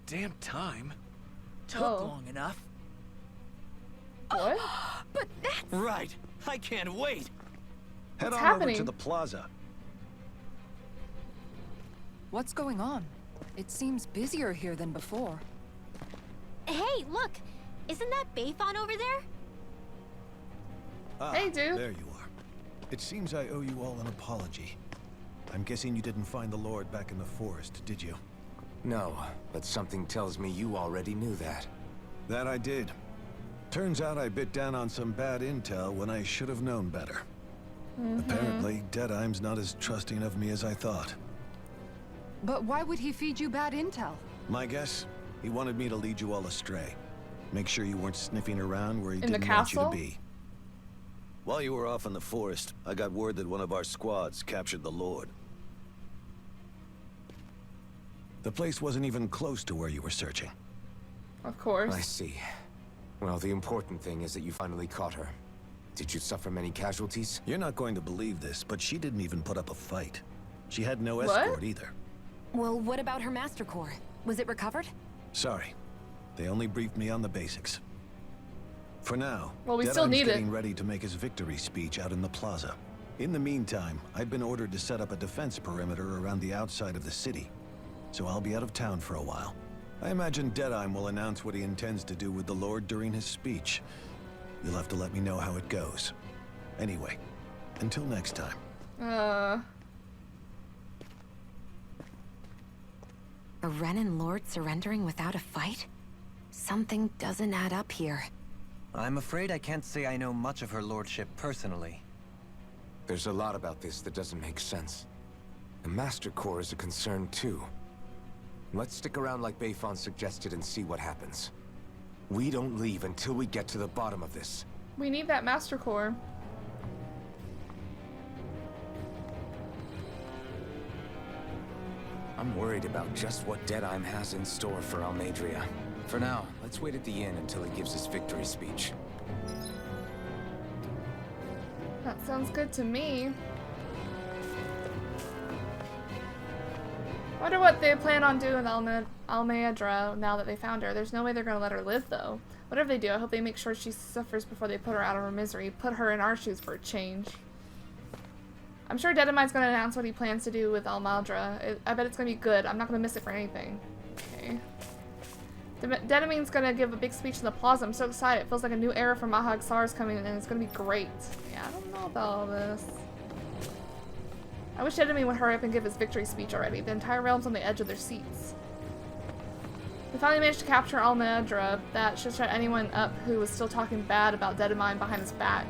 damn time. Took long enough. What? But that's... Right. I can't wait. Head What's on happening? over to the plaza. What's going on? It seems busier here than before. Hey, look! Isn't that Bayfon over there? Ah, Hey, dude. there you are. It seems I owe you all an apology. I'm guessing you didn't find the Lord back in the forest, did you? No, but something tells me you already knew that. That I did. Turns out I bit down on some bad intel when I should have known better. Apparently, Deadeye's not as trusting of me as I thought. But why would he feed you bad intel? My guess? He wanted me to lead you all astray. Make sure you weren't sniffing around where he In the didn't want you to castle? be. While you were off in the forest, I got word that one of our squads captured the Lord. The place wasn't even close to where you were searching. Of course. I see. Well, the important thing is that you finally caught her. Did you suffer many casualties? You're not going to believe this, but she didn't even put up a fight. She had no What? escort either. Well, what about her Master Core? Was it recovered? Sorry. They only briefed me on the basics. For now, Well, we still Deadeye's need it. getting ready to make his victory speech out in the plaza. In the meantime, I've been ordered to set up a defense perimeter around the outside of the city. So I'll be out of town for a while. I imagine Deadeye will announce what he intends to do with the Lord during his speech. You'll have to let me know how it goes. Anyway, until next time. A Renan Lord surrendering without a fight? Something doesn't add up here. I'm afraid I can't say I know much of her lordship personally. There's a lot about this that doesn't make sense. The Master Core is a concern too. Let's stick around like Bayfon suggested and see what happens. We don't leave until we get to the bottom of this. We need that Master Core. I'm worried about just what Deadeye has in store for Almeidrea. For now, let's wait at the inn until he gives his victory speech. That sounds good to me. I wonder what they plan on doing with Almeidrea now that they found her. There's no way they're gonna let her live, though. Whatever they do, I hope they make sure she suffers before they put her out of her misery. Put her in our shoes for a change. I'm sure Deademine's gonna announce what he plans to do with Almeidrea. I bet it's gonna be good. I'm not gonna miss it for anything. Okay. Dedamine's gonna give a big speech in the plaza. I'm so excited. It feels like a new era for Mahag Saar is coming and it's gonna be great. Yeah, I don't know about all this. I wish Dedamine would hurry up and give his victory speech already. The entire realm's on the edge of their seats. We finally managed to capture Almeidrea. That should shut anyone up who was still talking bad about Dedamine behind his back.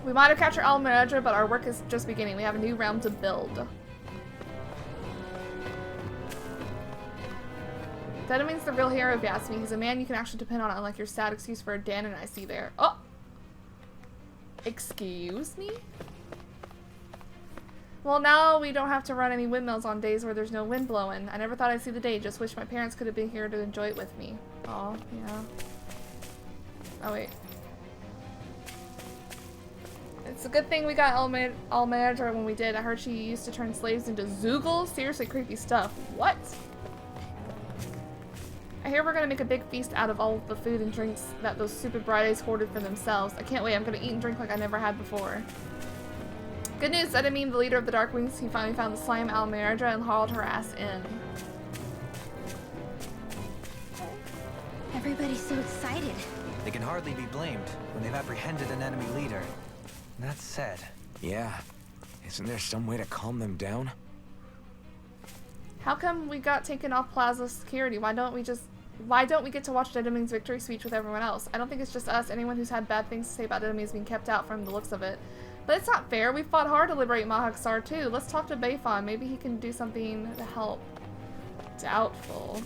We might have captured Almeidrea, but our work is just beginning. We have a new realm to build. Dedamine's the real hero if you ask me. He's a man you can actually depend on, unlike your sad excuse for a Dahnan I see there. Oh! Excuse me? Well, now we don't have to run any windmills on days where there's no wind blowing. I never thought I'd see the day. Just wish my parents could have been here to enjoy it with me. Oh, yeah. Oh, wait. It's a good thing we got Almeidrea when we did. I heard she used to turn slaves into Zoogles. Seriously creepy stuff. What? I hear we're gonna make a big feast out of all of the food and drinks that those stupid Brides hoarded for themselves. I can't wait. I'm gonna eat and drink like I never had before. Good news, Dedamine, the leader of the Dark Wings, he finally found the slime Almeidrea and hauled her ass in. Everybody's so excited. They can hardly be blamed when they've apprehended an enemy leader. That said, Yeah. Isn't there some way to calm them down? How come we got taken off Plaza security? Why don't we get to watch Dedamine's victory speech with everyone else? I don't think it's just us. Anyone who's had bad things to say about Dedamine is being kept out from the looks of it. But it's not fair. We fought hard to liberate Mahag Saar too. Let's talk to Bayfon. Maybe he can do something to help. Doubtful.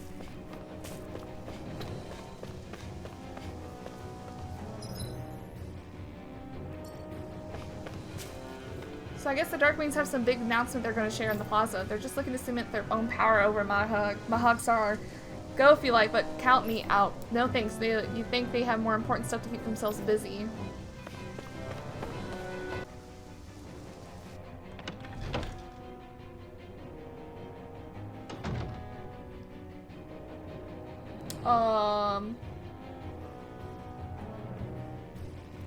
So I guess the Darkwings have some big announcement they're going to share in the plaza. They're just looking to cement their own power over Mahag Saar. Go if you like, but count me out. No thanks. You think they have more important stuff to keep themselves busy.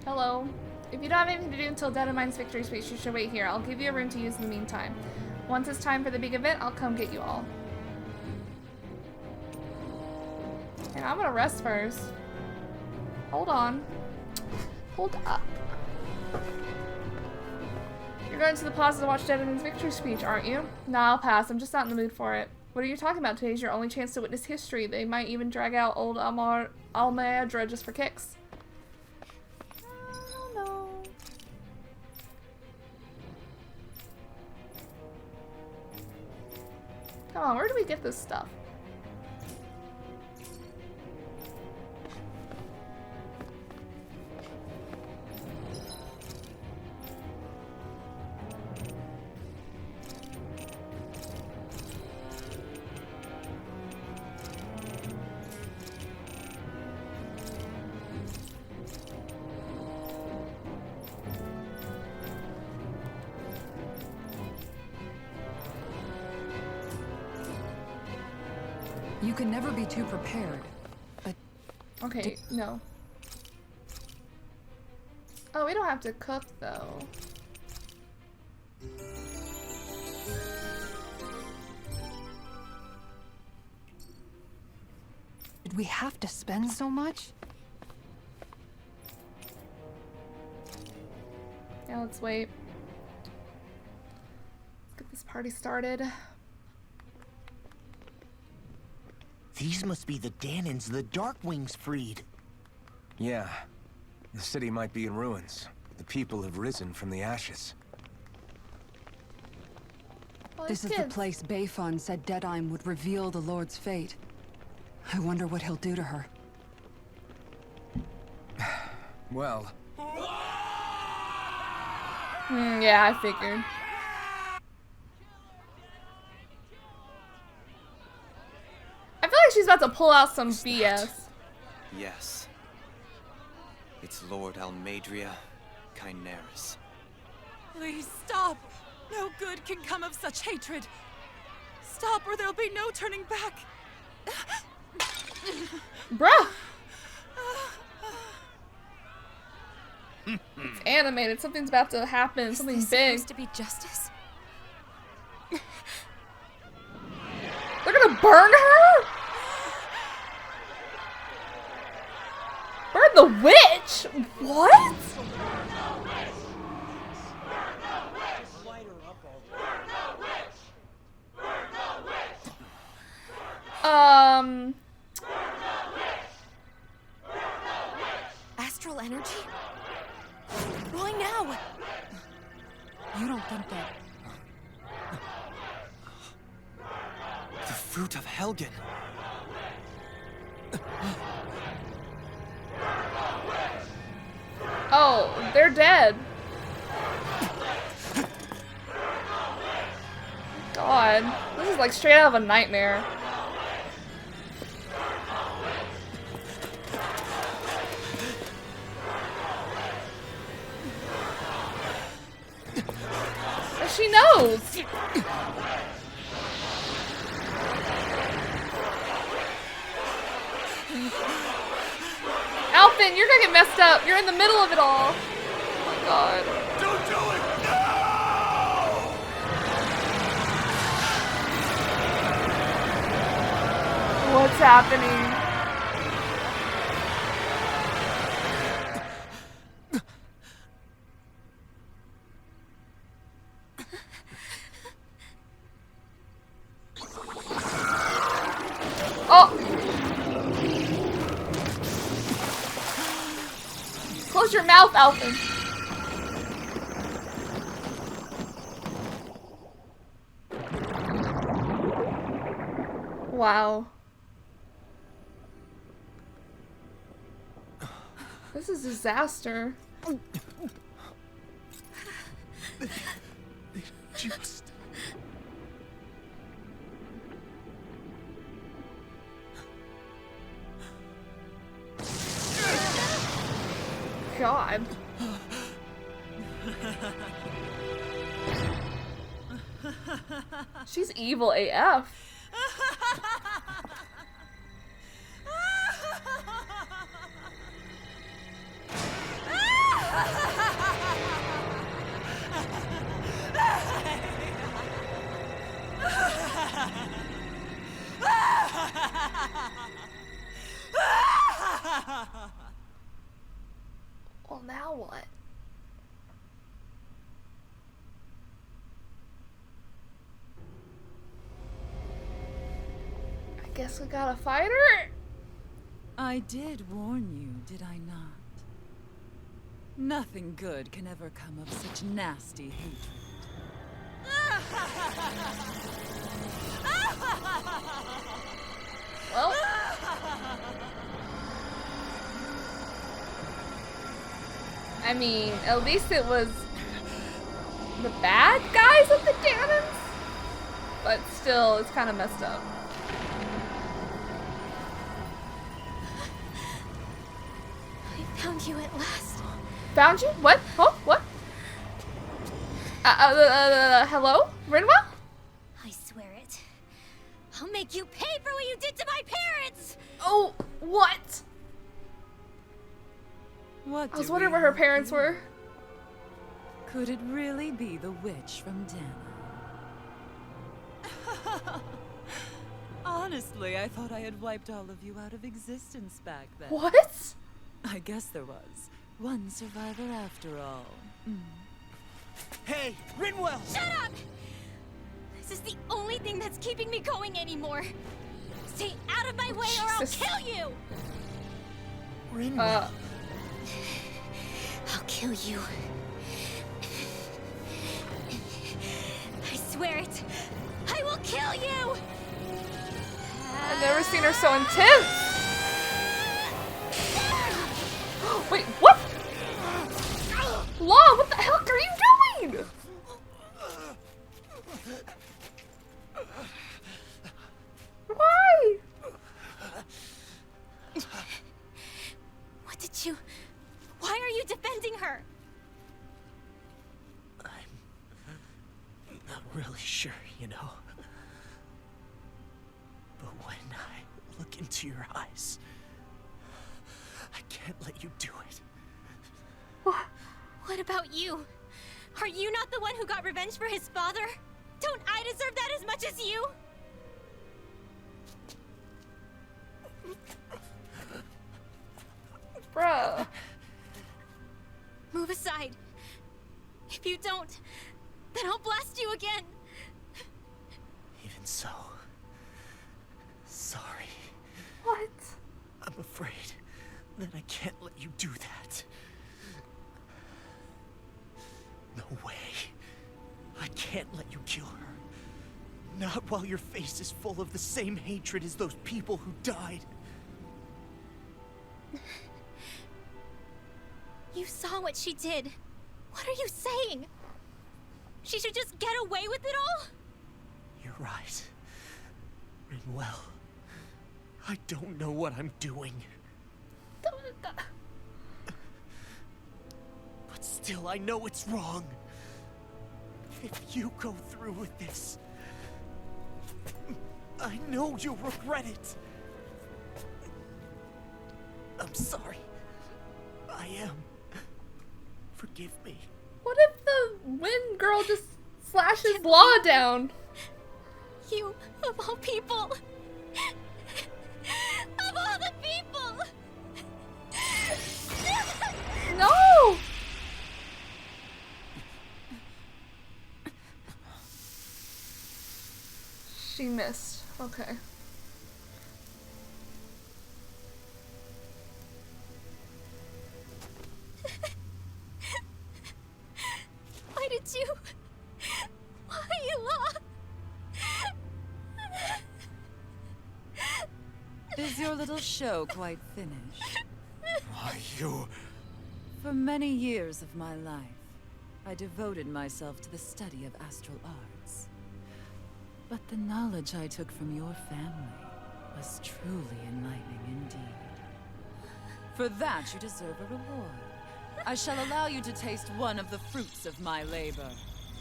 Hello. If you don't have anything to do until Dahna's victory speech, you should wait here. I'll give you a room to use in the meantime. Once it's time for the big event, I'll come get you all. And I'm gonna rest first. Hold on. Hold up. You're going to the plaza to watch Dahna's victory speech, aren't you? Nah, I'll pass. I'm just not in the mood for it. What are you talking about? Today's your only chance to witness history. They might even drag out old Almeidrea just for kicks. I don't know. Come on, where do we get this stuff? You can never be too prepared, but... Okay, no. Oh, we don't have to cook, though. Did we have to spend so much? Yeah, let's wait. Let's get this party started. These must be the Dahnans the Darkwings freed. Yeah. The city might be in ruins. The people have risen from the ashes. Well, This is the place Bayfon said Deadheim would reveal the Lord's fate. I wonder what he'll do to her. Well... Yeah, I figured. I feel like she's about to pull out some BS. Yes. It's Lord Almeidrea, Chineris. Please stop! No good can come of such hatred. Stop or there'll be no turning back. Bruh! It's animated. Something's about to happen. Something big. Supposed to be justice? They're gonna burn her? Burn the witch? What? Astral energy? Why now? You don't think that... The fruit of Helgen. Oh, they're dead. God, this is like straight out of a nightmare. She knows. Alphen, you're gonna get messed up. You're in the middle of it all. Oh my God. Don't do it! No! What's happening? Oh! Close your mouth, Alphen. Wow. This is a disaster. Just... God. She's evil AF. Well, now what? I guess we gotta fight her? I did warn you, did I not? Nothing good can ever come of such nasty hatred. Well. I mean, at least it was the bad guys of the Dahnans? But still, it's kind of messed up. I found you at last. Found you? What? Oh, what? Hello? Rinwell? I swear it. I'll make you pay for what you did to my parents! Oh, what? What I was do wondering we where her have parents here? were. Could it really be the witch from Dahnan? Honestly, I thought I had wiped all of you out of existence back then. What? I guess there was one survivor after all. Hey, Rinwell! Shut up! This is the only thing that's keeping me going anymore. Stay out of my way or I'll Jesus. kill you! Rinwell. I'll kill you. I swear it. I will kill you! I've never seen her so intense. Wait, what? Law, what the heck are you doing? Why? What did you... Why are you defending her? I'm not really sure, you know. But when I look into your eyes, I can't let you do it. What about you? Are you not the one who got revenge for his father? Don't I deserve that as much as you? Bruh. Move aside. If you don't, then I'll blast you again. Even so, sorry. What? I'm afraid that I can't let you do that. No way. I can't let you kill her. Not while your face is full of the same hatred as those people who died. You saw what she did. What are you saying? She should just get away with it all? You're right. Rinwell. I don't know what I'm doing. But still, I know it's wrong. If you go through with this, I know you'll regret it. I'm sorry. I am. Forgive me. What if the wind girl just slashes Law down? You, of all people. Of all the people. No! She missed. Okay. Why did you? Why you lost? Is your little show quite finished? Are you? For many years of my life, I devoted myself to the study of astral arts. But the knowledge I took from your family was truly enlightening indeed. For that, you deserve a reward. I shall allow you to taste one of the fruits of my labor.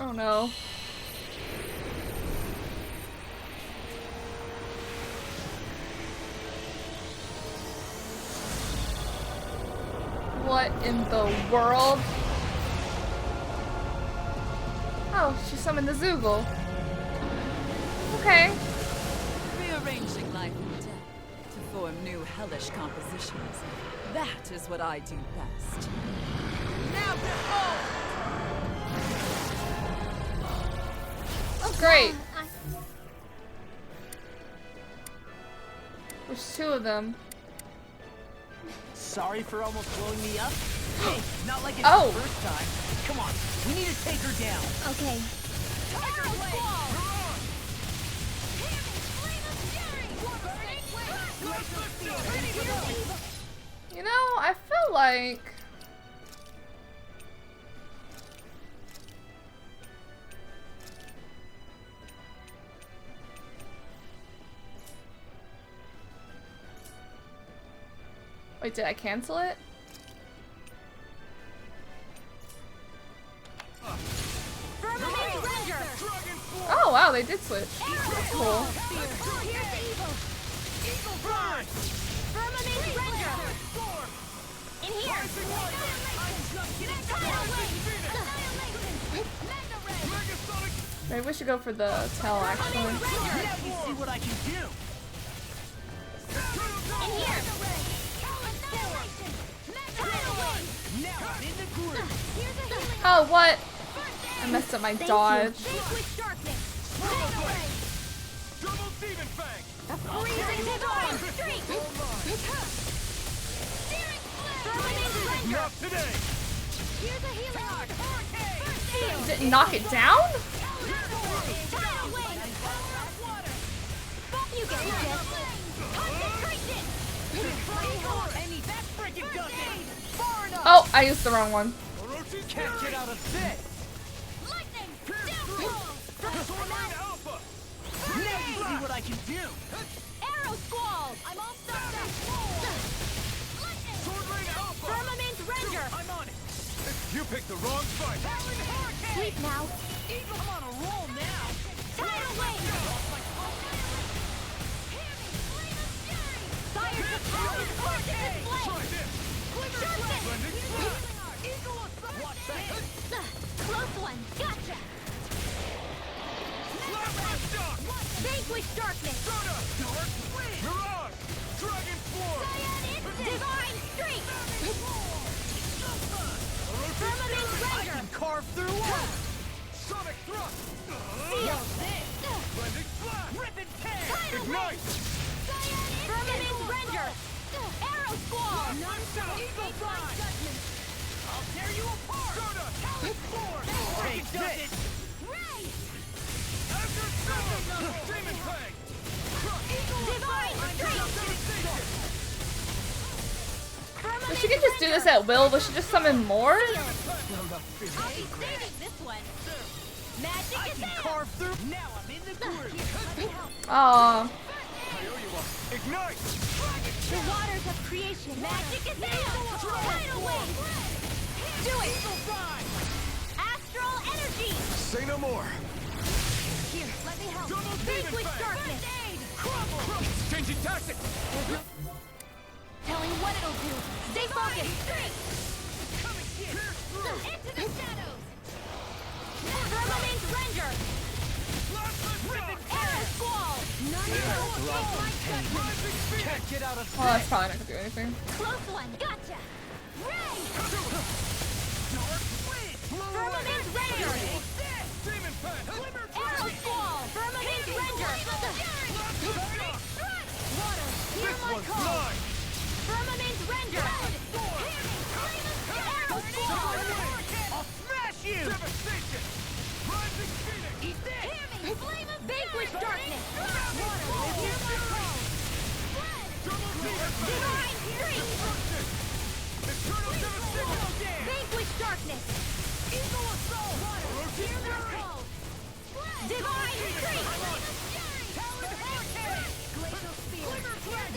Oh no. What in the world? Oh, she summoned the Zoogle. Okay. Rearranging life and death to form new hellish compositions. That is what I do best. Now behold! Oh, great. There's two of them. Sorry for almost blowing me up. Hey, not like it's Oh. the first time. Come on, we need to take her down. Okay. Tiger Blade! You know, I feel like... Wait, did I cancel it? Oh wow, they did switch. That's cool. In here. Maybe we should go for the tail actually. Now you see what I can do. In here. Now I'm in the groove. Oh, what? I messed up my dodge. Vanquish darkness. Double demon fang. Freezing divine streak. Not today. Here's a healing arc. Did it knock it down? You get the gist. Concentration. Amy, that freaking does it. Far enough. Oh, I used the wrong one. Can't get out of this. Lightning. Alpha. Now you see what I can do. Arrow squall. I'm all stuck up. Lightning. Sword Rain Alpha. Firmament render. I'm on it. You picked the wrong fight. Sleep now. Eagle, I'm on a roll now. Tidal wave. Fire to power. Try this. Close one. Gotcha. Vanquish darkness. Mirage. Dragon Form. Divine streak. Firmament render. Carve through one. Sonic thrust. Seal. Blending flash. Rip and tear. Ignite. Firmament render. Arrow squall. Eagle fly. I'll tear you apart. Talon Sword. Take this. Ray. Demon Fang. Divine streak. But she can just do this at will, but she just summon more? I'll be saving this one. Magic I is can there. carve through. Now I'm in the groove. Aw. Ignite. The waters of creation. Magic is there. Tidal wave. Do it. Astral energy. Say no more. Here, let me help. Double Vanquish demon darkness. Crumble. Changing tactics. Tell me what it'll do. Stay focused. Into the shadows. Firmament render. Arrow squall. Can't get out of Well, that's probably not gonna do anything. Close one. Gotcha. Ray. Dark wind. Firmament render. Demon Fang. Arrow squall. Firmament render. Water. Hear This my one's call. mine. Firmament render. Arrow squall. I'll smash you. Devastation. Rising Phoenix. Eat this. Vanquish darkness. Water. Hear my call. Divine streak. Eternal devastation. Vanquish darkness. Eagle assault. Water. Hear my call. Divine streak. Glacial spear.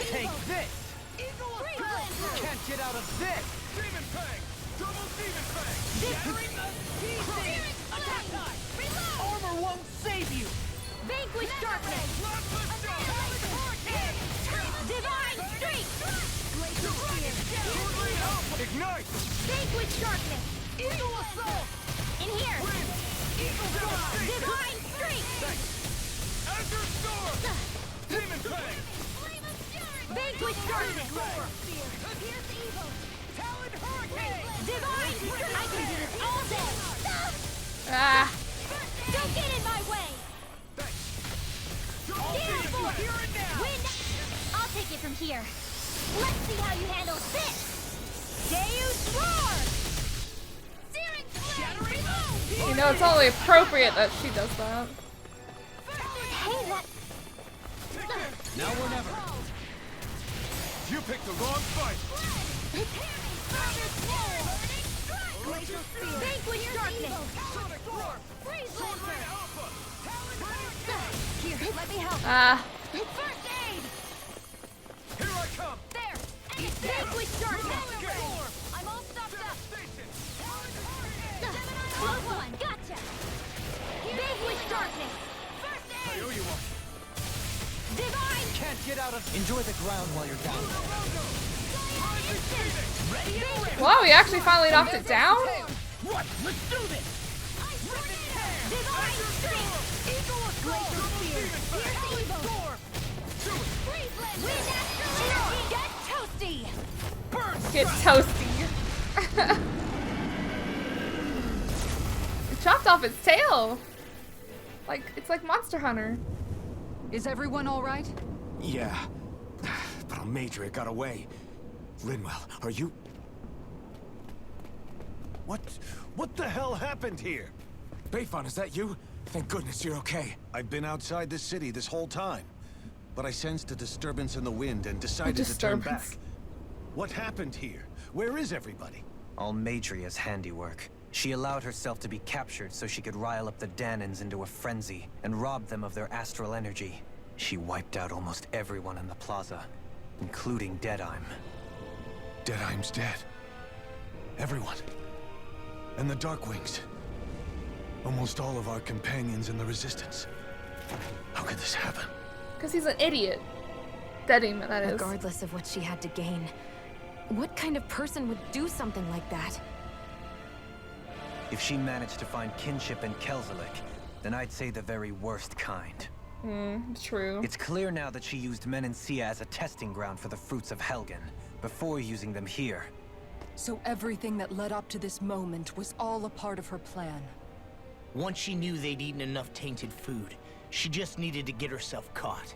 Take this. Eagle assault. Can't get out of this. Demon Fang. Double Demon Fang. Shattering of pieces. Attack time. Armor won't save you. Vanquish darkness. Divine streak. Glacial spear. Ignite. Vanquish darkness. Eagle assault. In here. Eagle fly. Divine streak. Azure Storm. Demon Fang. Flame of fury. Vanquish darkness! Pierce evil! Talon hurricane! Divine! I can do this all day! Ah. Don't get in my way! Here and now! Win! I'll take it from here. Let's see how you handle this! Deus Roar! Searing flame! You know, it's only appropriate that she does that. Hey, that... Now or never. You picked the wrong fight! Vanquish darkness! Freeze laser! Here, let me help. Ah. First aid! Here I come! There! Vanquish darkness! I'm all stopped up! Close one! Gotcha! Vanquish darkness! First I aid! owe you one. Divine! Can't get out of. Enjoy the ground while you're down there. Ready and ready. Wow, we actually finally knocked it down? What? Let's do this. Divine strength! Eagle glacial spear! Pierce evil! Freeze blend! Wind astral energy! Get toasty! Get toasty. It chopped off its tail. Like, it's like Monster Hunter. Is everyone all right? Yeah, but Almeidrea got away. Linwell, are you... What the hell happened here? Bayfon, is that you? Thank goodness you're okay. I've been outside the city this whole time, but I sensed a disturbance in the wind and decided to turn back. What happened here? Where is everybody? Almeidrea's handiwork. She allowed herself to be captured so she could rile up the Dahnans into a frenzy and rob them of their astral energy. She wiped out almost everyone in the plaza, including Deadime. Deadime's dead. Everyone. And the Darkwings. Almost all of our companions in the Resistance. How could this happen? Because he's an idiot. Deadime, that is. Regardless of what she had to gain, what kind of person would do something like that? If she managed to find kinship in Kelzelik, then I'd say the very worst kind. True. It's clear now that she used Menancia as a testing ground for the fruits of Helgen, before using them here. So everything that led up to this moment was all a part of her plan. Once she knew they'd eaten enough tainted food, she just needed to get herself caught.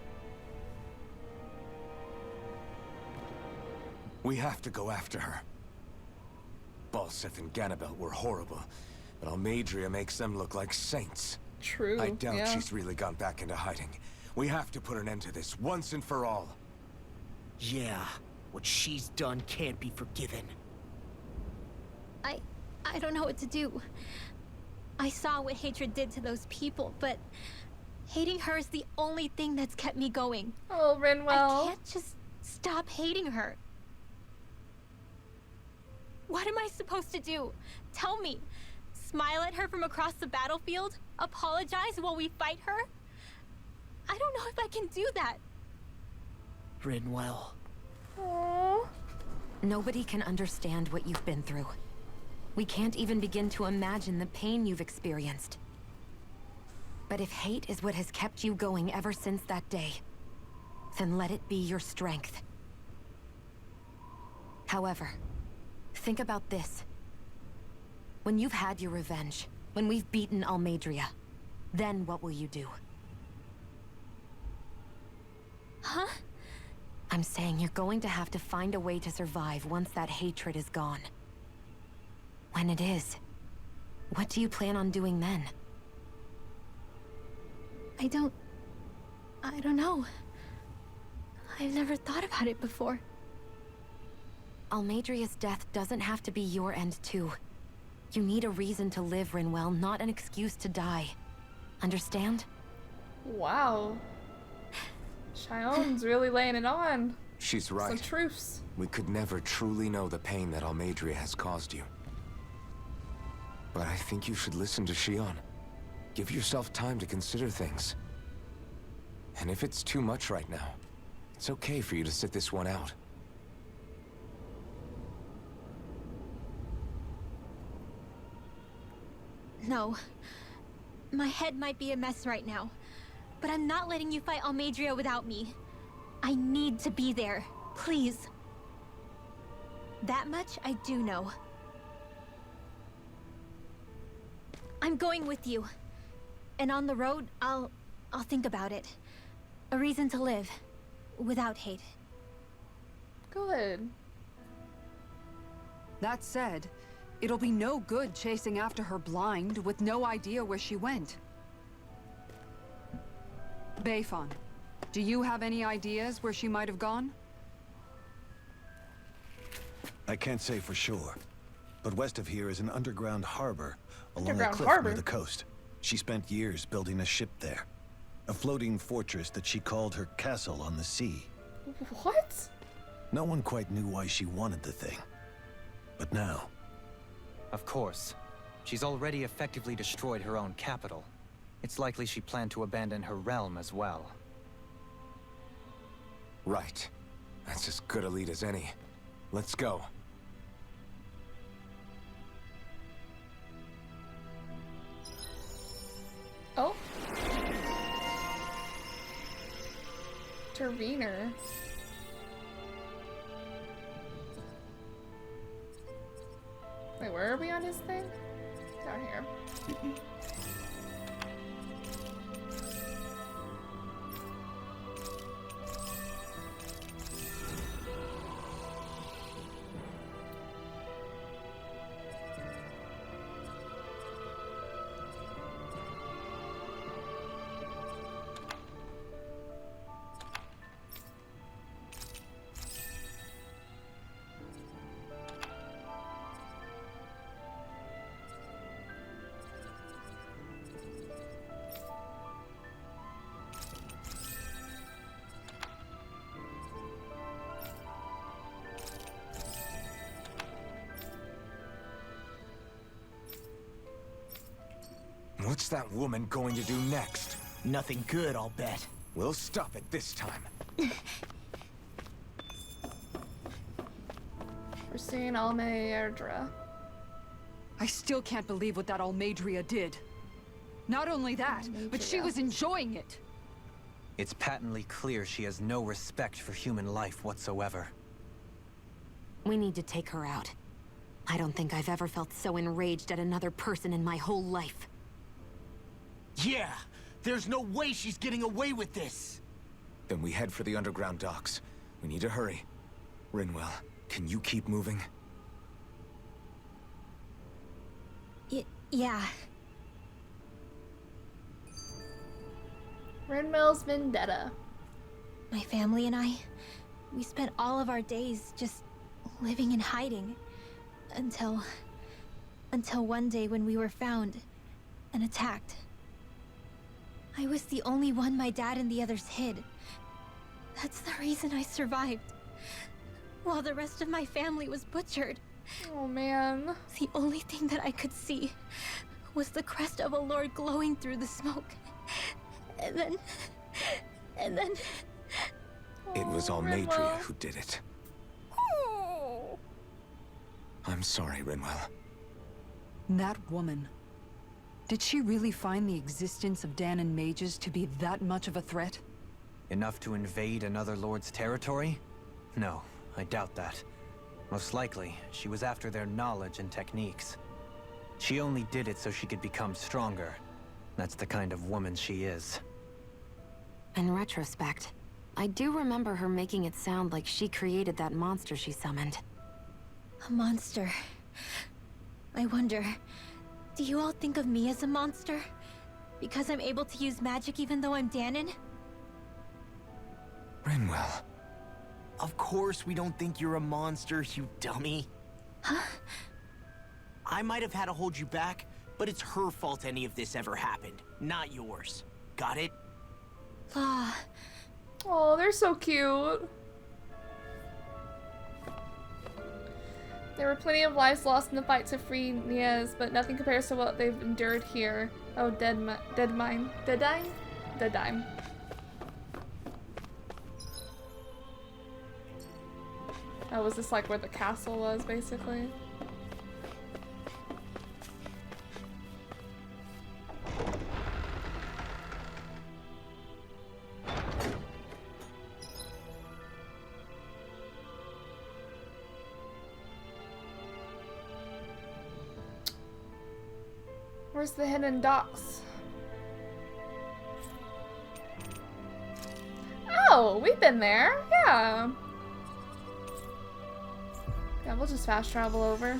We have to go after her. Balseth and Ganabelt were horrible, but Almeidrea makes them look like saints. True. I doubt yeah. she's really gone back into hiding. We have to put an end to this, once and for all. Yeah, what she's done can't be forgiven. I don't know what to do. I saw what hatred did to those people, but hating her is the only thing that's kept me going. Oh, Renwell. I can't just stop hating her. What am I supposed to do? Tell me. Smile at her from across the battlefield? Apologize while we fight her? I don't know if I can do that. Renwell. Aww. Nobody can understand what you've been through. We can't even begin to imagine the pain you've experienced. But if hate is what has kept you going ever since that day, then let it be your strength. However, think about this. When you've had your revenge, when we've beaten Almeidrea, then what will you do? Huh? I'm saying you're going to have to find a way to survive once that hatred is gone. When it is, what do you plan on doing then? I don't know. I've never thought about it before. Almeidrea's death doesn't have to be your end too. You need a reason to live, Renwell, not an excuse to die. Understand? Wow. Shion's really laying it on. She's right. Some truths. We could never truly know the pain that Almeidrea has caused you. But I think you should listen to Shion. Give yourself time to consider things. And if it's too much right now, it's okay for you to sit this one out. No. My head might be a mess right now, but I'm not letting you fight Almeidrea without me. I need to be there. Please. That much I do know. I'm going with you. And on the road, I'll think about it. A reason to live. Without hate. Good. That said, it'll be no good chasing after her blind with no idea where she went. Bayfon, do you have any ideas where she might have gone? I can't say for sure, but west of here is an underground harbor along a Underground cliff harbor? near the coast. She spent years building a ship there. A floating fortress that she called her castle on the sea. What? No one quite knew why she wanted the thing. But now... Of course. She's already effectively destroyed her own capital. It's likely she planned to abandon her realm as well. Right. That's as good a lead as any. Let's go. Oh. Tervener. Wait, where are we on his thing? Down here. What's that woman going to do next? Nothing good, I'll bet. We'll stop it this time. We're seeing Almeidrea. I still can't believe what that Almeidrea did. Not only that, but she was enjoying it. It's patently clear she has no respect for human life whatsoever. We need to take her out. I don't think I've ever felt so enraged at another person in my whole life. Yeah! There's no way she's getting away with this! Then we head for the underground docks. We need to hurry. Rinwell, can you keep moving? Yeah. Rinmel's Vendetta. My family and I, we spent all of our days just living in hiding. Until one day when we were found and attacked. I was the only one my dad and the others hid. That's the reason I survived. While the rest of my family was butchered. Oh man. The only thing that I could see was the crest of a lord glowing through the smoke. And then... It was Almeidrea who did it. I'm sorry, Rinwell. That woman. Did she really find the existence of Dahnan mages to be that much of a threat? Enough to invade another lord's territory? No, I doubt that. Most likely, she was after their knowledge and techniques. She only did it so she could become stronger. That's the kind of woman she is. In retrospect, I do remember her making it sound like she created that monster she summoned. A monster. I wonder, do you all think of me as a monster? Because I'm able to use magic even though I'm Dahnan? Rinwell. Of course we don't think you're a monster, you dummy. Huh? I might have had to hold you back, but it's her fault any of this ever happened, not yours. Got it? Ah. Oh, they're so cute. There were plenty of lives lost in the fight to free Niaz, but nothing compares to what they've endured here. Oh, Deadime? Deadime. Oh, was this like where the castle was, basically? Where's the hidden docks? Oh, we've been there. Yeah. Yeah, we'll just fast travel over.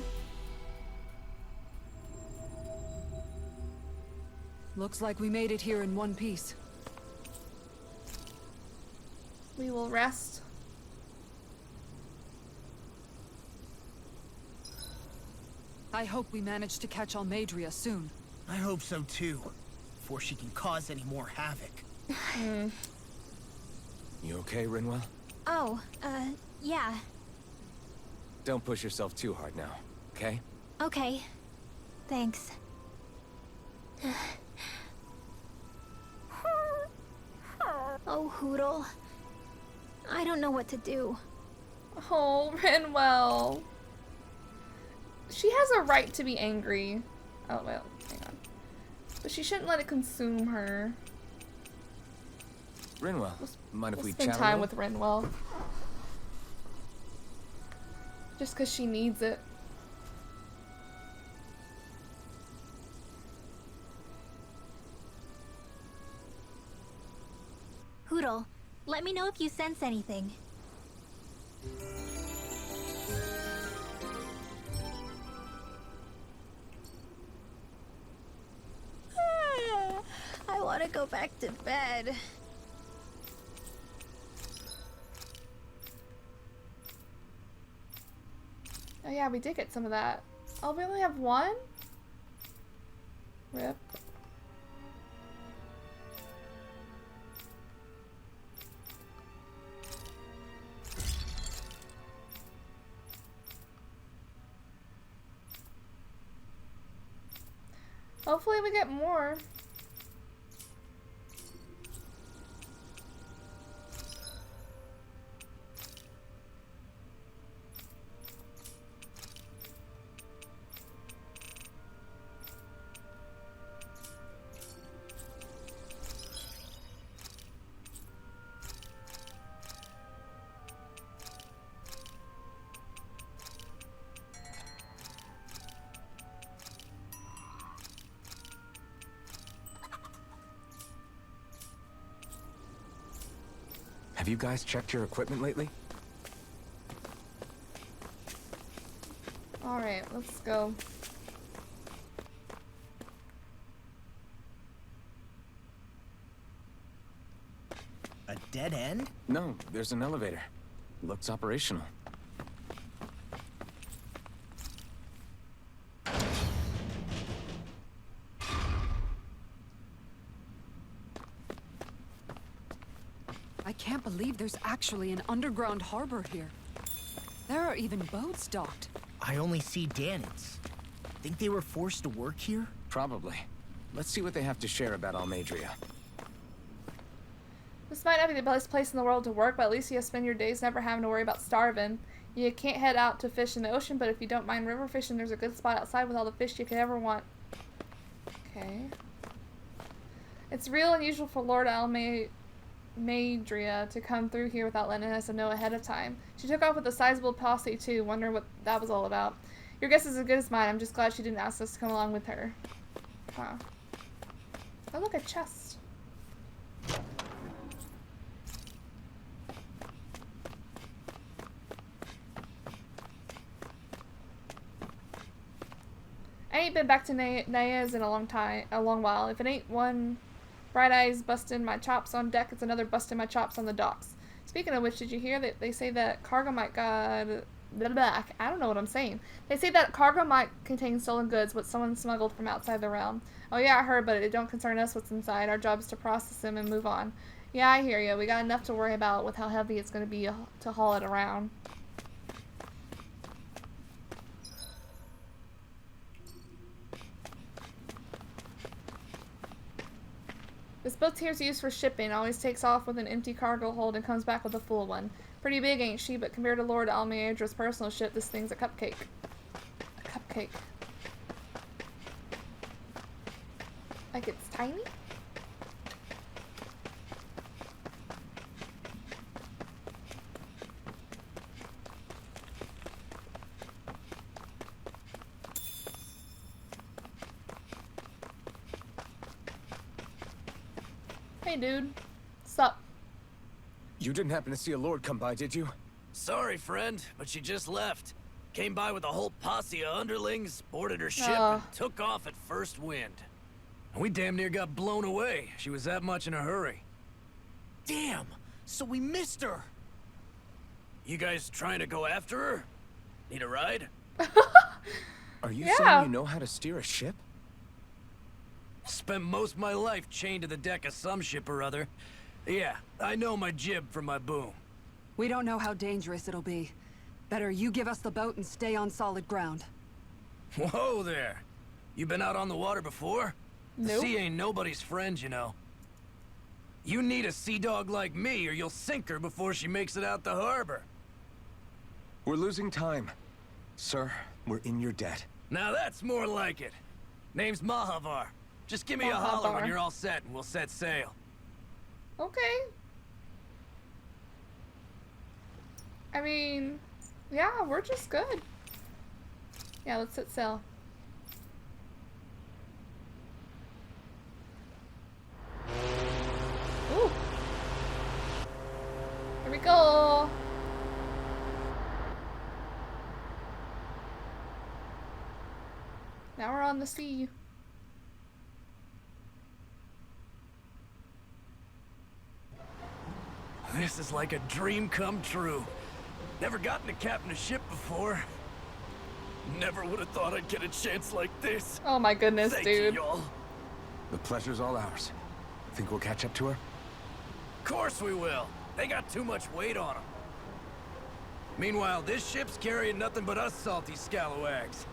Looks like we made it here in one piece. We will rest. I hope we manage to catch Almeidrea soon. I hope so too, before she can cause any more havoc. You okay, Rinwell? Oh, yeah. Don't push yourself too hard now, okay? Okay. Thanks. Oh, Hoodle. I don't know what to do. Oh, Rinwell. She has a right to be angry. Oh, well, hang on. But she shouldn't let it consume her. Rinwell, mind if We'll we spend chat time a with little? Rinwell. Just because she needs it. Hoodle, let me know if you sense anything. I want to go back to bed. Oh yeah, we did get some of that. Oh, we only have one? Rip. Hopefully we get more. Have you guys checked your equipment lately? Alright, let's go. A dead end? No, there's an elevator. Looks operational. I can't believe there's actually an underground harbor here. There are even boats docked. I only see Dahnans. Think they were forced to work here? Probably. Let's see what they have to share about Almeidrea. This might not be the best place in the world to work, but at least you spend your days never having to worry about starving. You can't head out to fish in the ocean, but if you don't mind river fishing, there's a good spot outside with all the fish you could ever want. Okay. It's real unusual for Lord Almeidrea to come through here without letting us know ahead of time. She took off with a sizable posse too, wondering what that was all about. Your guess is as good as mine. I'm just glad she didn't ask us to come along with her. Huh. Oh, look, a chest. I ain't been back to Naya's in a long while. If it ain't one bright eyes busting my chops on deck, it's another busting my chops on the docks. Speaking of which, did you hear that they say that cargo might got... Blah, blah, I don't know what I'm saying. They say that cargo might contain stolen goods, what someone smuggled from outside the realm. Oh yeah, I heard, but it don't concern us what's inside. Our job is to process them and move on. Yeah, I hear you. We got enough to worry about with how heavy it's going to be to haul it around. This boat here is used for shipping. Always takes off with an empty cargo hold and comes back with a full one. Pretty big, ain't she? But compared to Lord Almeidrea's personal ship, this thing's a cupcake. A cupcake. Like it's tiny? Hey, dude. Sup? You didn't happen to see a lord come by, did you? Sorry, friend, but she just left. Came by with a whole posse of underlings, boarded her ship, Oh. and took off at first wind. And we damn near got blown away. She was that much in a hurry. Damn! So we missed her! You guys trying to go after her? Need a ride? Are you Yeah. saying you know how to steer a ship? Spent most of my life chained to the deck of some ship or other. Yeah, I know my jib from my boom. We don't know how dangerous it'll be. Better you give us the boat and stay on solid ground. Whoa there. You been out on the water before? The Nope. sea ain't nobody's friend, you know. You need a sea dog like me or you'll sink her before she makes it out the harbor. We're losing time. Sir, we're in your debt. Now that's more like it. Name's Mahavar. Just give me a holler when Mahavar. you're all set and we'll set sail. Okay. I mean, yeah, we're just good. Yeah, let's set sail. Ooh. Here we go. Now we're on the sea. This is like a dream come true. Never gotten to captain a ship before. Never would have thought I'd get a chance like this. Oh my goodness, Thank dude. you, y'all. The pleasure's all ours. Think we'll catch up to her? Course we will. They got too much weight on them. Meanwhile, this ship's carrying nothing but us salty scalawags.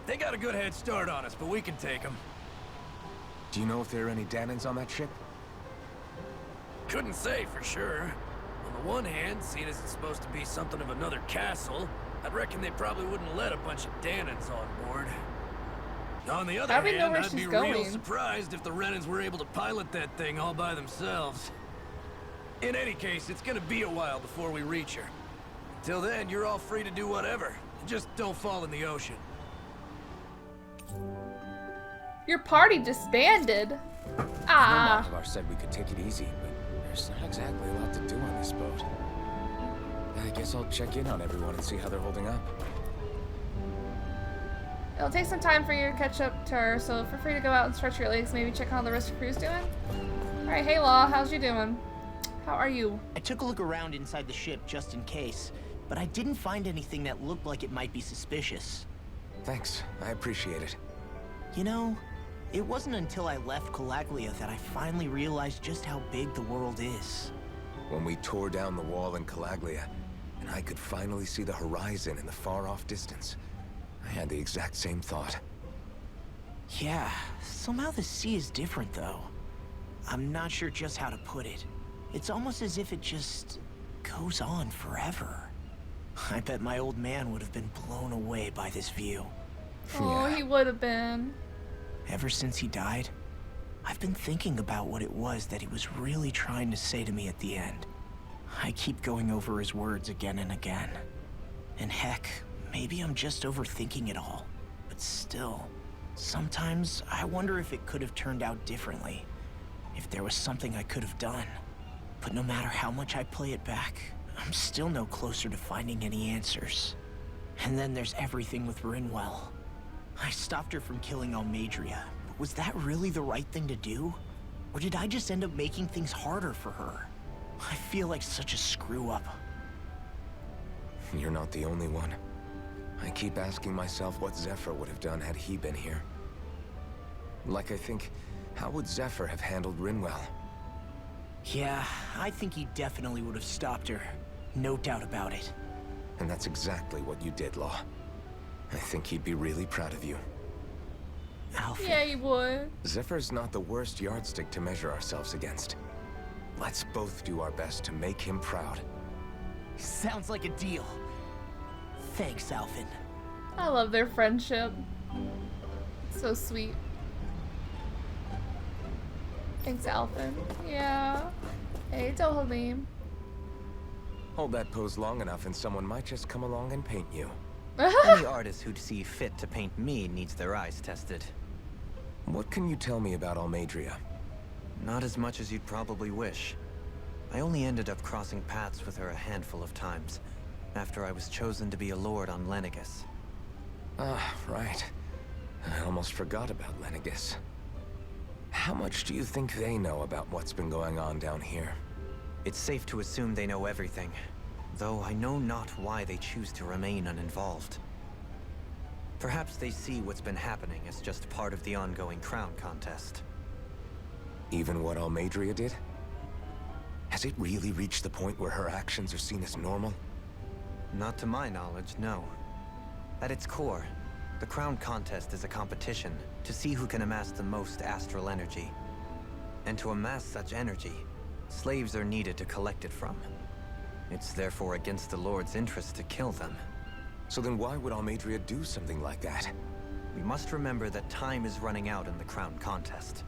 They got a good head start on us, but we can take them. Do you know if there are any Dahnans on that ship? Couldn't say for sure. On the one hand, seeing as it's supposed to be something of another castle, I'd reckon they probably wouldn't let a bunch of Dahnans on board. On the other How do we know hand, where I'd be she's real going? surprised if the Renans were able to pilot that thing all by themselves. In any case, it's gonna be a while before we reach her. Till then, you're all free to do whatever. Just don't fall in the ocean. Your party disbanded. Ah. Mahavar said we could take it easy, but there's not exactly a lot to do on this boat. I guess I'll check in on everyone and see how they're holding up. It'll take some time for you to catch up to her, so feel free to go out and stretch your legs, maybe check on how the rest of the crew's doing. Alright, hey Law, how's you doing? How are you? I took a look around inside the ship just in case, but I didn't find anything that looked like it might be suspicious. Thanks, I appreciate it. You know, it wasn't until I left Calaglia that I finally realized just how big the world is. When we tore down the wall in Calaglia, and I could finally see the horizon in the far-off distance, I had the exact same thought. Yeah, somehow the sea is different though. I'm not sure just how to put it. It's almost as if it just goes on forever. I bet my old man would have been blown away by this view. Oh, Yeah. he would have been. Ever since he died, I've been thinking about what it was that he was really trying to say to me at the end. I keep going over his words again and again. And heck, maybe I'm just overthinking it all. But still, sometimes I wonder if it could have turned out differently. If there was something I could have done. But no matter how much I play it back, I'm still no closer to finding any answers. And then there's everything with Rinwell. I stopped her from killing Almeidrea, but was that really the right thing to do? Or did I just end up making things harder for her? I feel like such a screw-up. You're not the only one. I keep asking myself what Zephyr would have done had he been here. Like I think, how would Zephyr have handled Rinwell? Yeah, I think he definitely would have stopped her. No doubt about it. And that's exactly what you did, Law. I think he'd be really proud of you. Alfred. Yeah, he would. Zephyr's not the worst yardstick to measure ourselves against. Let's both do our best to make him proud. Sounds like a deal. Thanks, Alvin. I love their friendship. So sweet. Thanks, Alvin. Yeah. Hey, Dohalim. Hold that pose long enough and someone might just come along and paint you. Any artist who'd see fit to paint me needs their eyes tested. What can you tell me about Almeidrea? Not as much as you'd probably wish. I only ended up crossing paths with her a handful of times, after I was chosen to be a lord on Lenegus. Ah, right. I almost forgot about Lenegus. How much do you think they know about what's been going on down here? It's safe to assume they know everything, though I know not why they choose to remain uninvolved. Perhaps they see what's been happening as just part of the ongoing crown contest. Even what Almeidrea did? Has it really reached the point where her actions are seen as normal? Not to my knowledge, no. At its core, the crown contest is a competition to see who can amass the most astral energy. And to amass such energy, slaves are needed to collect it from. It's therefore against the Lord's interest to kill them. So then why would Almeidrea do something like that? We must remember that time is running out in the crown contest.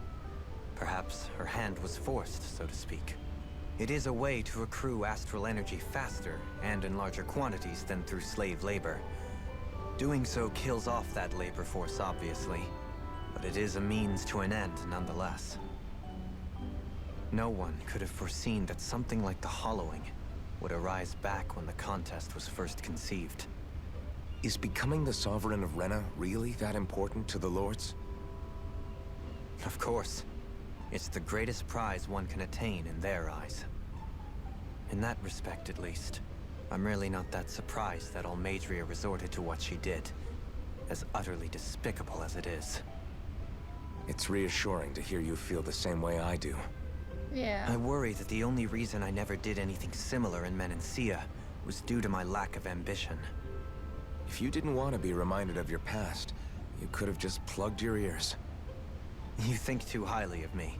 Perhaps her hand was forced, so to speak. It is a way to accrue astral energy faster and in larger quantities than through slave labor. Doing so kills off that labor force, obviously, but it is a means to an end nonetheless. No one could have foreseen that something like the Hollowing would arise back when the contest was first conceived. Is becoming the Sovereign of Rena really that important to the Lords? Of course. It's the greatest prize one can attain in their eyes. In that respect, at least, I'm really not that surprised that Almeidrea resorted to what she did, as utterly despicable as it is. It's reassuring to hear you feel the same way I do. Yeah. I worry that the only reason I never did anything similar in Menancia was due to my lack of ambition. If you didn't want to be reminded of your past, you could have just plugged your ears. You think too highly of me.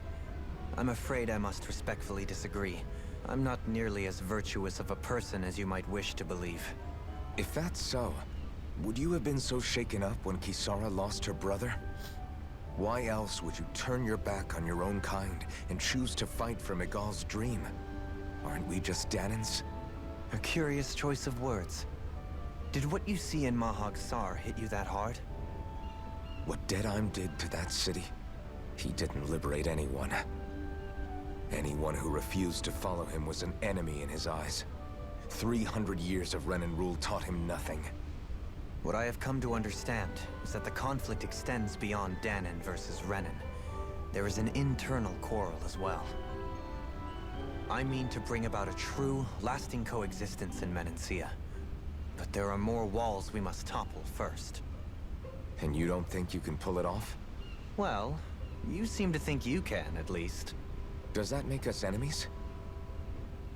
I'm afraid I must respectfully disagree. I'm not nearly as virtuous of a person as you might wish to believe. If that's so, would you have been so shaken up when Kisara lost her brother? Why else would you turn your back on your own kind and choose to fight for Miguel's dream? Aren't we just Dahnans? A curious choice of words. Did what you see in Mahag Sar hit you that hard? What Deadheim did to that city, he didn't liberate anyone. Anyone who refused to follow him was an enemy in his eyes. 300 years of Renan rule taught him nothing. What I have come to understand is that the conflict extends beyond Dahnan versus Renan. There is an internal quarrel as well. I mean to bring about a true, lasting coexistence in Menancia. But there are more walls we must topple first. And you don't think you can pull it off? Well, you seem to think you can, at least. Does that make us enemies?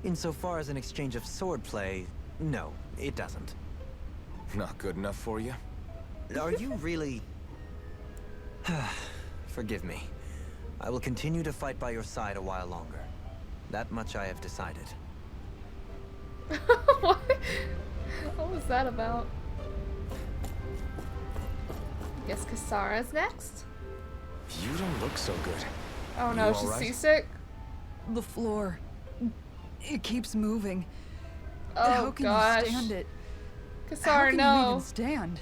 Insofar as an exchange of swordplay, no, it doesn't. Not good enough for you? Are you really... Forgive me. I will continue to fight by your side a while longer. That much I have decided. What? What was that about? I guess Kisara's next? You don't look so good. Oh no, You she's all right? seasick? The floor. It keeps moving. Oh How can gosh. you stand it? How Kisara, can you no. even stand?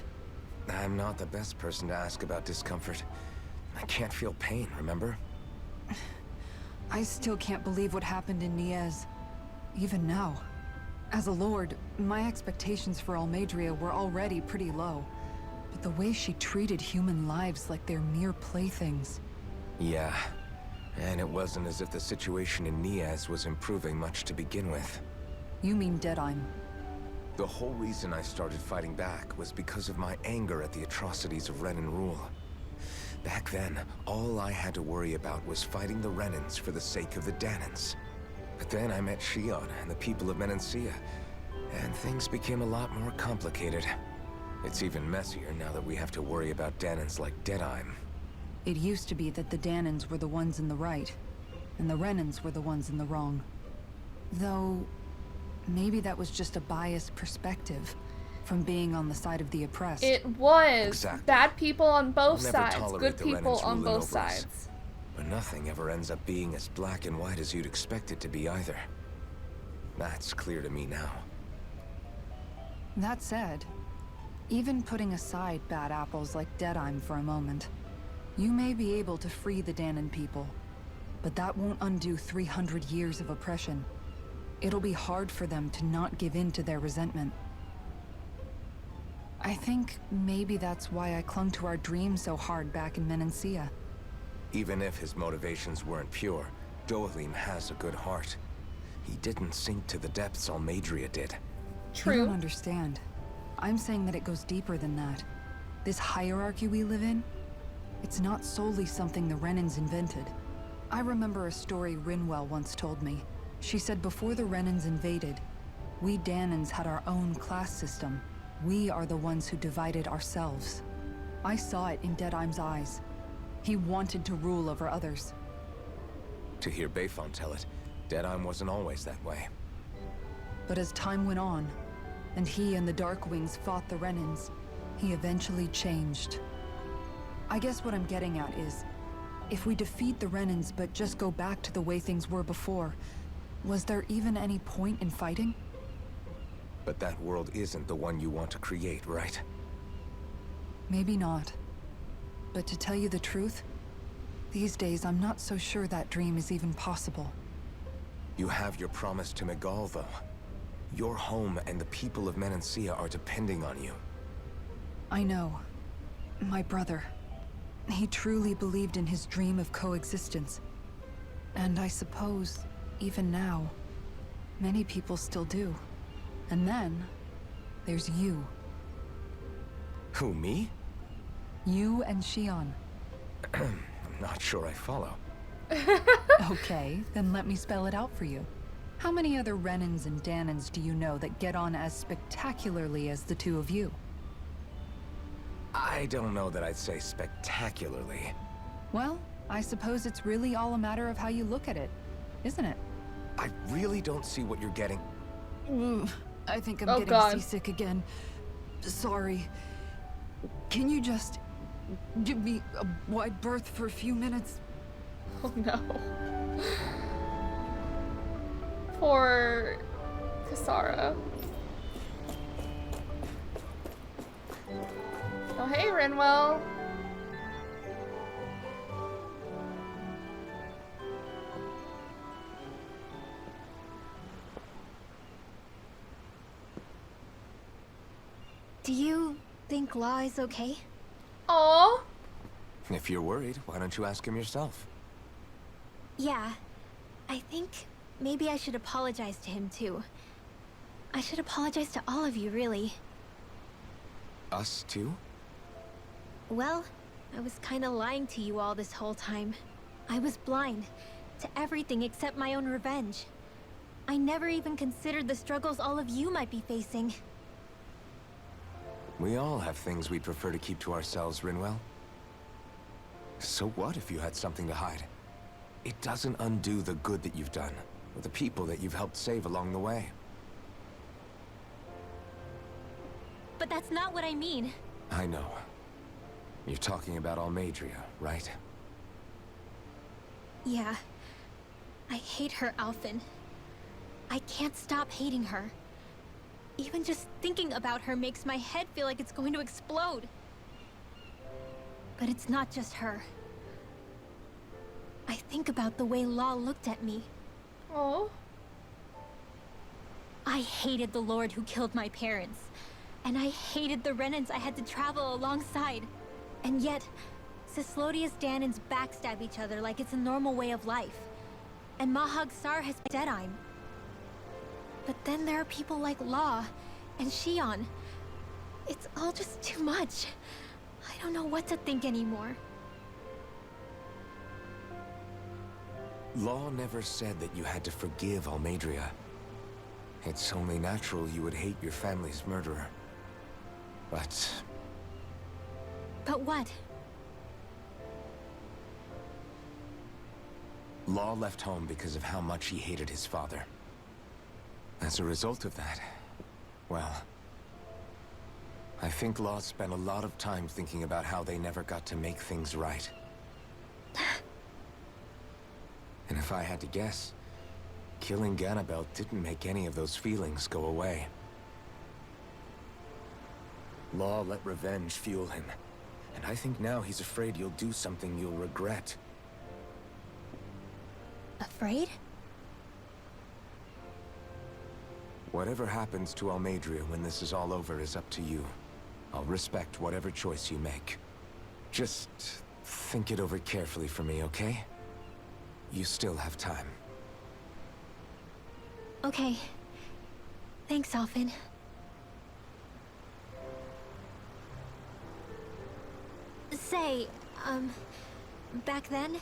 I'm not the best person to ask about discomfort. I can't feel pain, remember? I still can't believe what happened in Niez. Even now. As a lord, my expectations for Almeidrea were already pretty low. But the way she treated human lives like they're mere playthings. Yeah. And it wasn't as if the situation in Niez was improving much to begin with. You mean Deadheim. The whole reason I started fighting back was because of my anger at the atrocities of Renan rule. Back then, all I had to worry about was fighting the Renans for the sake of the Dahnans. But then I met Shion and the people of Menancia, and things became a lot more complicated. It's even messier now that we have to worry about Dahnans like Deadheim. It used to be that the Dahnans were the ones in the right, and the Renans were the ones in the wrong. Though, maybe that was just a biased perspective from being on the side of the oppressed. It was. Exactly. Bad people on both I'll never sides. tolerate Good the people Renans on ruling both over us. sides. But nothing ever ends up being as black and white as you'd expect it to be either. That's clear to me now. That said, even putting aside bad apples like Deadheim for a moment, you may be able to free the Dahnan people. but that won't undo 300 years of oppression. It'll be hard for them to not give in to their resentment. I think maybe that's why I clung to our dream so hard back in Menancia. Even if his motivations weren't pure, Dohalim has a good heart. He didn't sink to the depths Almeidrea did. True. You don't understand. I'm saying that it goes deeper than that. This hierarchy we live in, it's not solely something the Renans invented. I remember a story Rinwell once told me. She said before the Renans invaded, we Dahnans had our own class system. We are the ones who divided ourselves. I saw it in Deadheim's eyes. He wanted to rule over others. To hear Bayfon tell it, Deadheim wasn't always that way. But as time went on, and he and the Darkwings fought the Renans, he eventually changed. I guess what I'm getting at is, if we defeat the Renans but just go back to the way things were before, was there even any point in fighting? But that world isn't the one you want to create, right? Maybe not. But to tell you the truth, these days I'm not so sure that dream is even possible. You have your promise to Megal, though. Your home and the people of Menancia are depending on you. I know. My brother. He truly believed in his dream of coexistence. And I suppose, even now, many people still do. And then, there's you. Who, me? You and Shion. I'm not sure I follow. Okay, then let me spell it out for you. How many other Renans and Dahnans do you know that get on as spectacularly as the two of you? I don't know that I'd say spectacularly. Well, I suppose it's really all a matter of how you look at it, isn't it? I really don't see what you're getting. I think I'm Oh, getting God. seasick again. Sorry. Can you just give me a wide berth for a few minutes? Oh no. Poor Kasara. Oh hey, Rinwell. Do you think Law is okay? Aw. If you're worried, why don't you ask him yourself? Yeah. I think maybe I should apologize to him too. I should apologize to all of you, really. Us too? Well, I was kinda lying to you all this whole time. I was blind to everything except my own revenge. I never even considered the struggles all of you might be facing. We all have things we'd prefer to keep to ourselves, Rinwell. So what if you had something to hide? It doesn't undo the good that you've done, or the people that you've helped save along the way. But that's not what I mean. I know. You're talking about Almeidrea, right? Yeah. I hate her, Alphen. I can't stop hating her. Even just thinking about her makes my head feel like it's going to explode. But it's not just her. I think about the way Law looked at me. Oh. I hated the Lord who killed my parents. And I hated the Renans I had to travel alongside. And yet, Cislodius Dahnans backstab each other like it's a normal way of life. And Mahag Sar has Deadheim. But then there are people like Law and Shion. It's all just too much. I don't know what to think anymore. Law never said that you had to forgive Almeidrea. It's only natural you would hate your family's murderer. But But what? Law left home because of how much he hated his father. As a result of that, well, I think Law spent a lot of time thinking about how they never got to make things right. And if I had to guess, killing Ganabel didn't make any of those feelings go away. Law let revenge fuel him, and I think now he's afraid you'll do something you'll regret. Afraid? Whatever happens to Almeidrea when this is all over is up to you. I'll respect whatever choice you make. Just think it over carefully for me, okay? You still have time. Okay. Thanks, Alphen. Say, back then,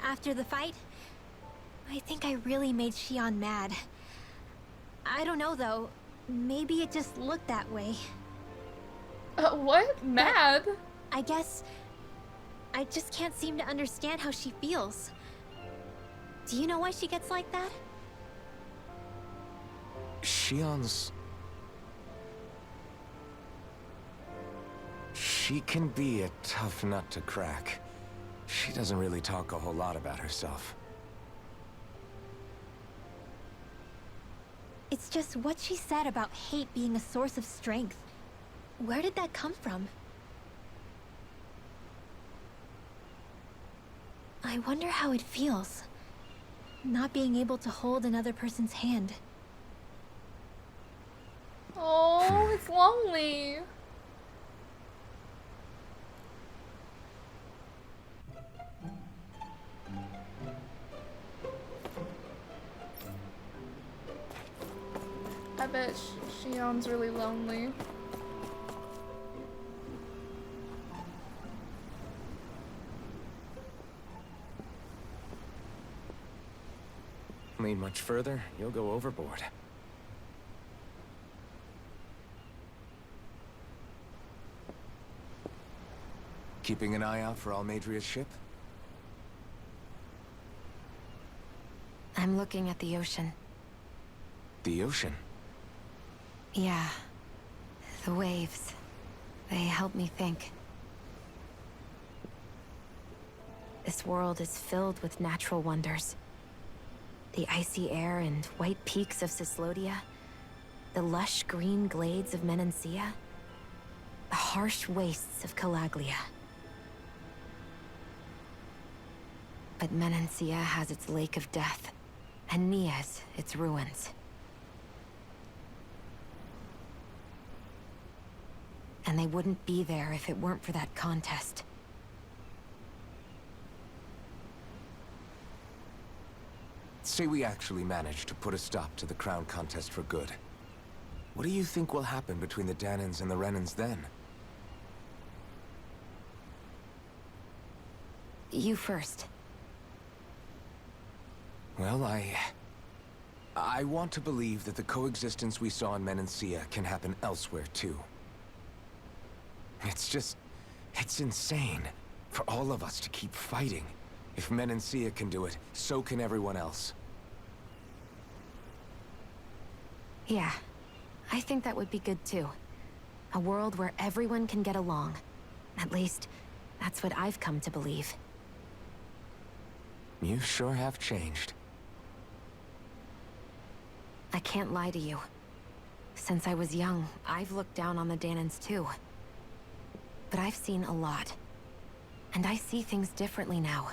after the fight, I think I really made Xion mad. I don't know though, maybe it just looked that way. What? Mad? I guess I just can't seem to understand how she feels. Do you know why she gets like that? Xion's... She can be a tough nut to crack. She doesn't really talk a whole lot about herself. It's just what she said about hate being a source of strength. Where did that come from? I wonder how it feels, not being able to hold another person's hand. Oh, it's lonely. I bet Xion's really lonely. Lean much further, you'll go overboard. Keeping an eye out for Almeidrea's ship? I'm looking at the ocean. The ocean? Yeah. The waves. They help me think. This world is filled with natural wonders. The icy air and white peaks of Cislodia. The lush green glades of Menancia. The harsh wastes of Calaglia. But Menancia has its Lake of Death, and Nias its ruins. And they wouldn't be there if it weren't for that contest. Say we actually manage to put a stop to the crown contest for good. What do you think will happen between the Dahnans and the Renans then? You first. Well, I want to believe that the coexistence we saw in Menancia can happen elsewhere, too. It's insane for all of us to keep fighting. If Menancia can do it, so can everyone else. Yeah, I think that would be good too. A world where everyone can get along. At least, that's what I've come to believe. You sure have changed. I can't lie to you. Since I was young, I've looked down on the Dahnans too. But I've seen a lot. And I see things differently now.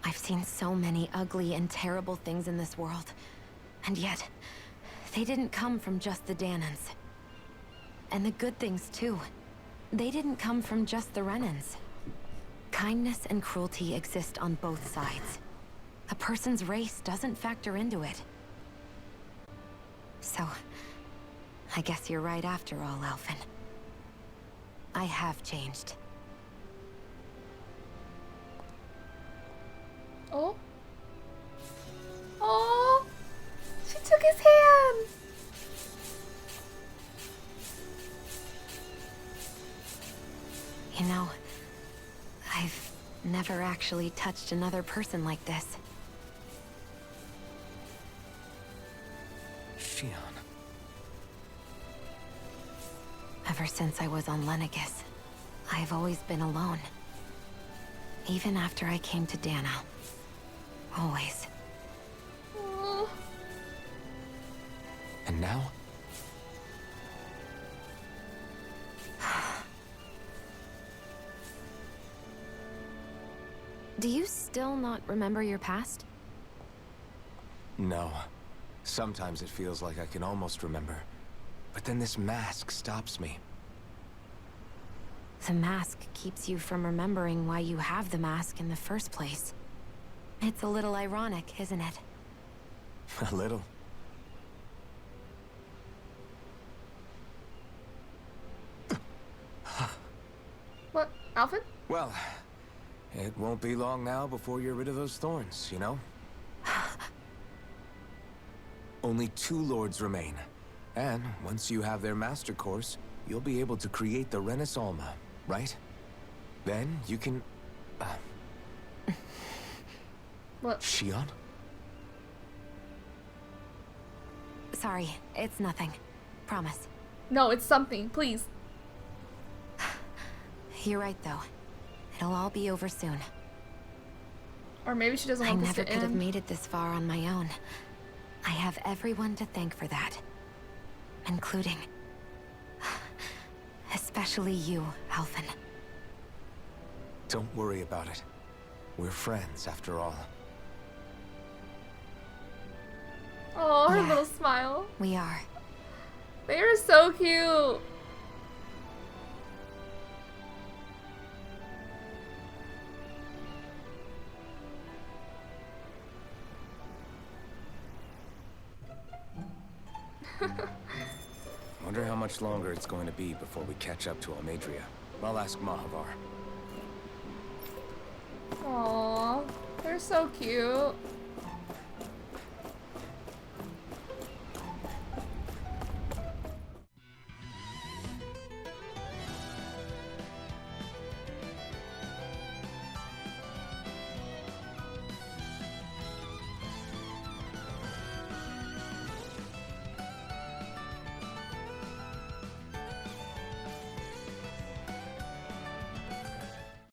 I've seen so many ugly and terrible things in this world. And yet, they didn't come from just the Dahnans. And the good things too. They didn't come from just the Renans. Kindness and cruelty exist on both sides. A person's race doesn't factor into it. So, I guess you're right after all, Alphen. I have changed. Oh. Oh. She took his hand. You know, I've never actually touched another person like this. Xion. Ever since I was on Lenegis, I've always been alone. Even after I came to Dahna. Always. Oh. And now? Do you still not remember your past? No. Sometimes it feels like I can almost remember. But then this mask stops me. The mask keeps you from remembering why you have the mask in the first place. It's a little ironic, isn't it? A little. What? Alfred? Well, it won't be long now before you're rid of those thorns, you know? Only 2 lords remain. And once you have their master course, you'll be able to create the Renis Alma, right? Then you can... What? Shion? Sorry, it's nothing. Promise. No, it's something. Please. You're right, though. It'll all be over soon. Or maybe she doesn't I want this never to could have end. made it this far on my own. I have everyone to thank for that. Including... especially you, Alvin. Don't worry about it. We're friends, after all. Oh, her Yeah. little smile. We are. They are so cute. Wonder how much longer it's going to be before we catch up to Almeidrea. I'll ask Mahavar. Aww, they're so cute.